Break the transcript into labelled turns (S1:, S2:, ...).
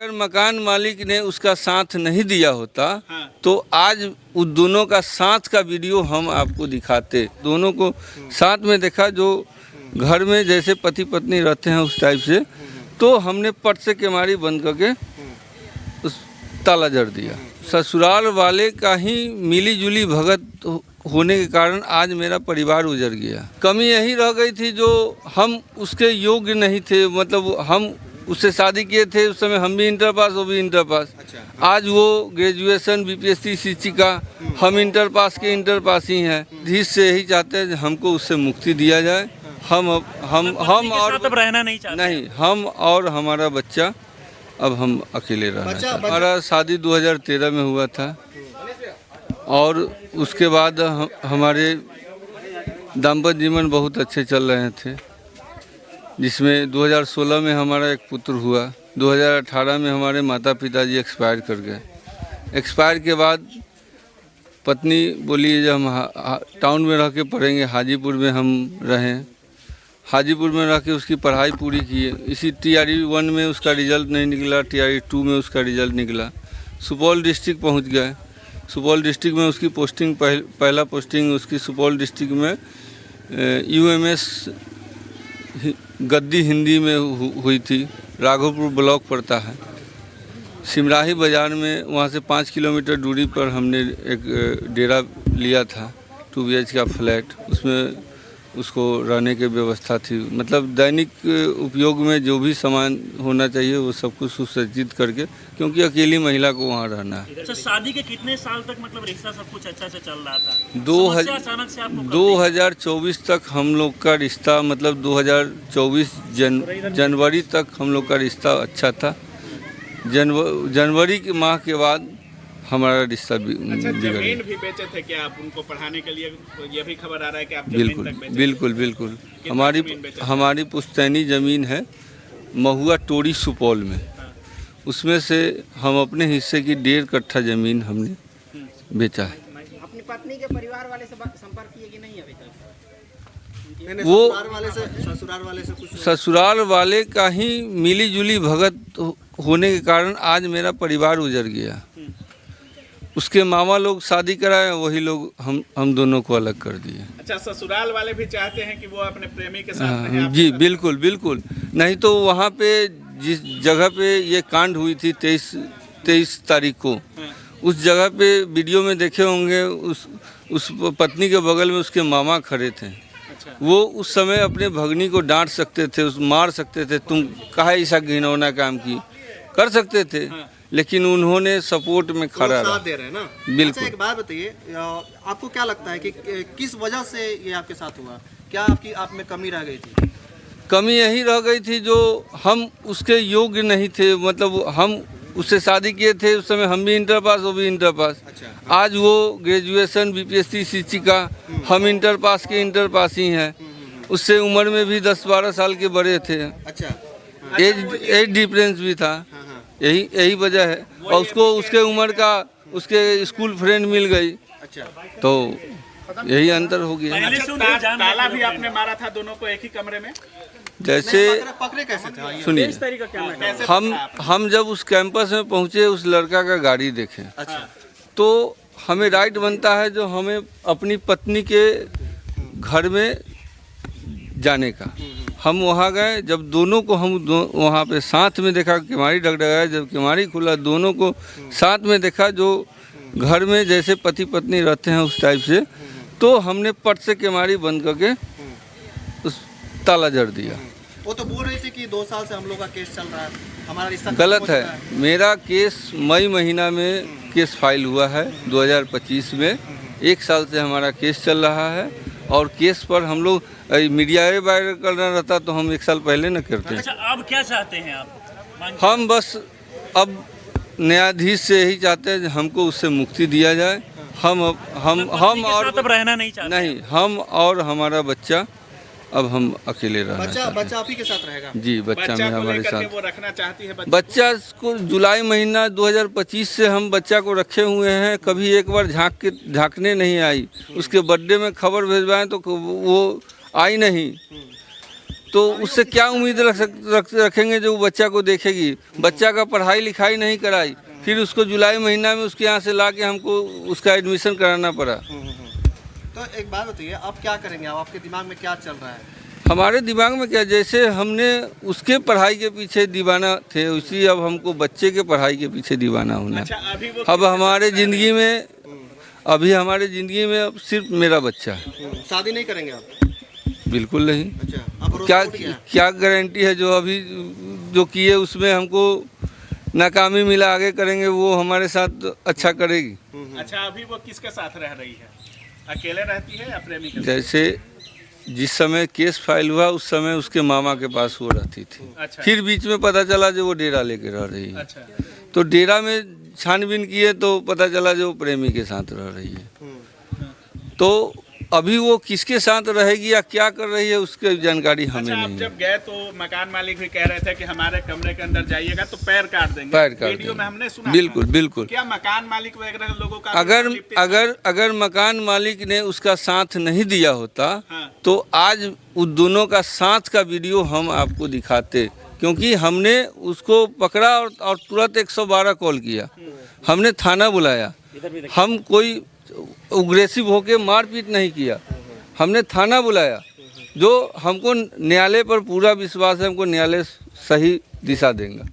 S1: अगर मकान मालिक ने उसका साथ नहीं दिया होता
S2: हाँ।
S1: तो आज उस दोनों का साथ का वीडियो हम आपको दिखाते। दोनों को साथ में देखा, जो घर में जैसे पति पत्नी रहते हैं उस टाइप से। तो हमने पट से केमारी बंद करके उस ताला जड़ दिया। ससुराल वाले का ही मिली जुली भगत होने के कारण आज मेरा परिवार उजड़ गया। कमी यही रह गई थी जो हम उसके योग्य नहीं थे, मतलब हम उससे शादी किए थे उस समय हम भी इंटर पास, वो भी इंटर पास।
S2: अच्छा।
S1: आज वो ग्रेजुएशन बीपीएससी शिक्षिका, हम इंटर पास के इंटर पास ही हैं। जिस से यही चाहते हैं हमको उससे मुक्ति दिया जाए। हम और
S3: अब रहना नहीं चाहते।
S1: नहीं, हम और हमारा बच्चा अब हम अकेले रहना चाहते हैं। हमारा शादी 2013 में हुआ था और उसके बाद हमारे दाम्पत्य जीवन बहुत अच्छे चल रहे थे, जिसमें 2016 में हमारा एक पुत्र हुआ। 2018 में हमारे माता पिताजी एक्सपायर कर गए। एक्सपायर के बाद पत्नी बोली जब हम टाउन में रह के पढ़ेंगे, हाजीपुर में हम रहें। हाजीपुर में रह के उसकी पढ़ाई पूरी किए। इसी TRE 1 में उसका रिज़ल्ट नहीं निकला, TRE 2 में उसका रिज़ल्ट निकला। सुपौल डिस्ट्रिक्ट पहुंच गए। सुपौल डिस्ट्रिक्ट में उसकी पोस्टिंग पहला पोस्टिंग उसकी सुपौल डिस्ट्रिक्ट में UMS गद्दी हिंदी में हुई थी। राघोपुर ब्लॉक पड़ता है, सिमराही बाज़ार में। वहाँ से 5 किलोमीटर दूरी पर हमने एक डेरा लिया था, 2 BH का फ्लैट। उसमें उसको रहने की व्यवस्था थी, मतलब दैनिक उपयोग में जो भी सामान होना चाहिए वो सब कुछ सुसज्जित करके, क्योंकि अकेली महिला को वहाँ रहना है।
S3: अच्छा, शादी के कितने साल तक मतलब रिश्ता सब कुछ अच्छा से चल रहा था?
S1: 2024 तक हम लोग का रिश्ता, मतलब 2024 जनवरी तक हम लोग का रिश्ता अच्छा था। जनवरी के माह के बाद हमारा रिश्ता
S2: अच्छा,
S1: बिगड़ गया।
S2: जमीन भी बेचे थे क्या आप उनको पढ़ाने के लिए? ये भी खबर आ रहा है कि आप जमीन तक बेचे।
S1: बिल्कुल। हमारी पुश्तैनी ज़मीन है महुआ टोरी सुपौल में। उसमें से हम अपने हिस्से की 1.5 कट्ठा ज़मीन हमने बेचा है।
S4: अपनी पत्नी के परिवार वाले से संपर्क किए कि नहीं अभी तक?
S1: वो
S4: ससुराल वाले से
S1: का ही मिली जुली भगत होने के कारण आज मेरा परिवार उजड़ गया। उसके मामा लोग शादी कराए, वही लोग हम दोनों को अलग कर दिए।
S2: अच्छा, ससुराल वाले भी चाहते हैं कि वो अपने प्रेमी के साथ रहें?
S1: हाँ, जी बिल्कुल। नहीं तो वहाँ पे जिस जगह पे ये कांड हुई थी 23 तारीख को, उस जगह पे वीडियो में देखे होंगे, उस पत्नी के बगल में उसके मामा खड़े थे।
S2: अच्छा।
S1: वो उस समय अपने भगनी को डांट सकते थे, मार सकते थे, तुम काहे ऐसा घिनौना काम की कर सकते थे। लेकिन उन्होंने सपोर्ट में खड़ा रहा।
S5: साथ दे रहे हैं ना।
S1: बिल्कुल।
S5: अच्छा, एक बात बताइए, आपको क्या लगता है कि किस वजह से ये आपके साथ हुआ? क्या आप में कमी रह गई थी?
S1: कमी यही रह गई थी जो हम उसके योग्य नहीं थे, मतलब हम उससे शादी किए थे उस समय हम भी इंटर पास, वो भी इंटर पास।
S5: अच्छा।
S1: आज वो ग्रेजुएशन बीपीएससी शिक्षिका, हम इंटर पास के इंटर पास ही हैं। उससे उम्र में भी 10-12 साल के बड़े थे।
S5: अच्छा।
S1: एज डिफरेंस भी था। यही वजह है। और उसको उसके उम्र का उसके स्कूल फ्रेंड मिल गई।
S5: अच्छा।
S1: तो यही अंतर हो गया।
S3: पहले से उन्हें जान
S2: ताला भी आपने मारा था दोनों को एक ही कमरे में?
S1: जैसे
S5: पकड़े कैसे थे?
S1: सुनिए,
S2: कैसे
S1: हम जब उस कैंपस में पहुंचे, उस लड़का का गाड़ी देखे,
S5: अच्छा।
S1: तो हमें राइट बनता है जो हमें अपनी पत्नी के घर में जाने का। हम वहाँ गए, जब दोनों को हम वहाँ पे साथ में देखा, केमारी डगडगाया, जब केमारी खुला दोनों को साथ में देखा, जो घर में जैसे पति पत्नी रहते हैं उस टाइप से। तो हमने पट से केमारी बंद करके उस ताला जड़ दिया।
S5: वो तो बोल रही थी कि 2 साल से हम लोग का केस चल रहा है, हमारा रिश्ता
S1: गलत है। मेरा केस मई महीना में केस फाइल हुआ है 2025 में। 1 साल से हमारा केस चल रहा है और केस पर हम लोग मीडिया वायरल करना रहता तो हम 1 साल पहले न करते।
S3: अच्छा, अब क्या चाहते हैं आप?
S1: हम बस अब न्यायाधीश से यही चाहते हैं हमको उससे मुक्ति दिया जाए। हम और
S3: अब रहना नहीं चाहते।
S1: नहीं, हम और हमारा बच्चा अब हम अकेले रहना चाहते हैं।
S5: बच्चा आप ही के साथ रहेगा?
S1: जी, बच्चा में
S2: को
S1: हमारे
S2: लेकर के
S1: साथ।
S2: वो रखना चाहती है
S1: बच्चा को जुलाई महीना 2025 से हम बच्चा को रखे हुए हैं। कभी एक बार झांकने नहीं आई। उसके बर्थडे में खबर भेजवाएं तो वो आई नहीं। तो उससे क्या उम्मीद रखेंगे जो बच्चा को देखेगी। बच्चा का पढ़ाई लिखाई नहीं कराई, फिर उसको जुलाई महीना में उसके यहाँ से ला के हमको उसका एडमिशन कराना पड़ा।
S5: तो एक बात बताइए, आप क्या करेंगे? आपके दिमाग में क्या चल रहा है?
S1: हमारे दिमाग में क्या, जैसे हमने उसके पढ़ाई के पीछे दीवाना थे, उसी अब हमको बच्चे के पढ़ाई के पीछे दीवाना होना।
S2: अच्छा, अभी वो
S1: अब हमारे ज़िंदगी में अब सिर्फ मेरा बच्चा है।
S5: शादी नहीं करेंगे आप?
S1: बिल्कुल नहीं।
S5: अच्छा, आप भरोसा
S1: क्या
S5: उठ गया?
S1: क्या गारंटी है जो अभी जो किए उसमें हमको नाकामी मिला, आगे करेंगे वो हमारे साथ अच्छा करेगी।
S2: अच्छा, अभी वो किसके साथ रह रही है? अकेले रहती है या प्रेमी के साथ?
S1: जैसे जिस समय केस फाइल हुआ उस समय उसके मामा के पास वो रहती थी।
S2: अच्छा।
S1: फिर बीच में पता चला जो वो डेरा लेके रह रही है।
S2: अच्छा,
S1: तो डेरा में छानबीन किए तो पता चला जो प्रेमी के साथ रह रही है। तो अभी वो किसके साथ रहेगी या क्या कर रही है उसकी जानकारी हमें
S2: अच्छा, आप
S1: नहीं है।
S2: जब गए तो मकान मालिक भी कह रहे थे कि हमारे कमरे के अंदर जाइएगा तो पैर काट देंगे।
S1: पैर काट
S2: वीडियो में
S1: देंगे।
S2: हमने सुना
S1: बिल्कुल
S2: था।
S1: बिल्कुल।
S2: क्या मकान मालिक वगैरह लोगों का
S1: अगर मकान मालिक ने उसका साथ नहीं दिया होता
S2: हाँ।
S1: तो आज उस दोनों का साथ का वीडियो हम आपको दिखाते, क्योंकि हमने उसको पकड़ा और तुरंत 112 कॉल किया, हमने थाना बुलाया। हम कोई उग्रेसिव होके मारपीट नहीं किया, हमने थाना बुलाया। जो हमको न्यायालय पर पूरा विश्वास है, हमको न्यायालय सही दिशा देगा।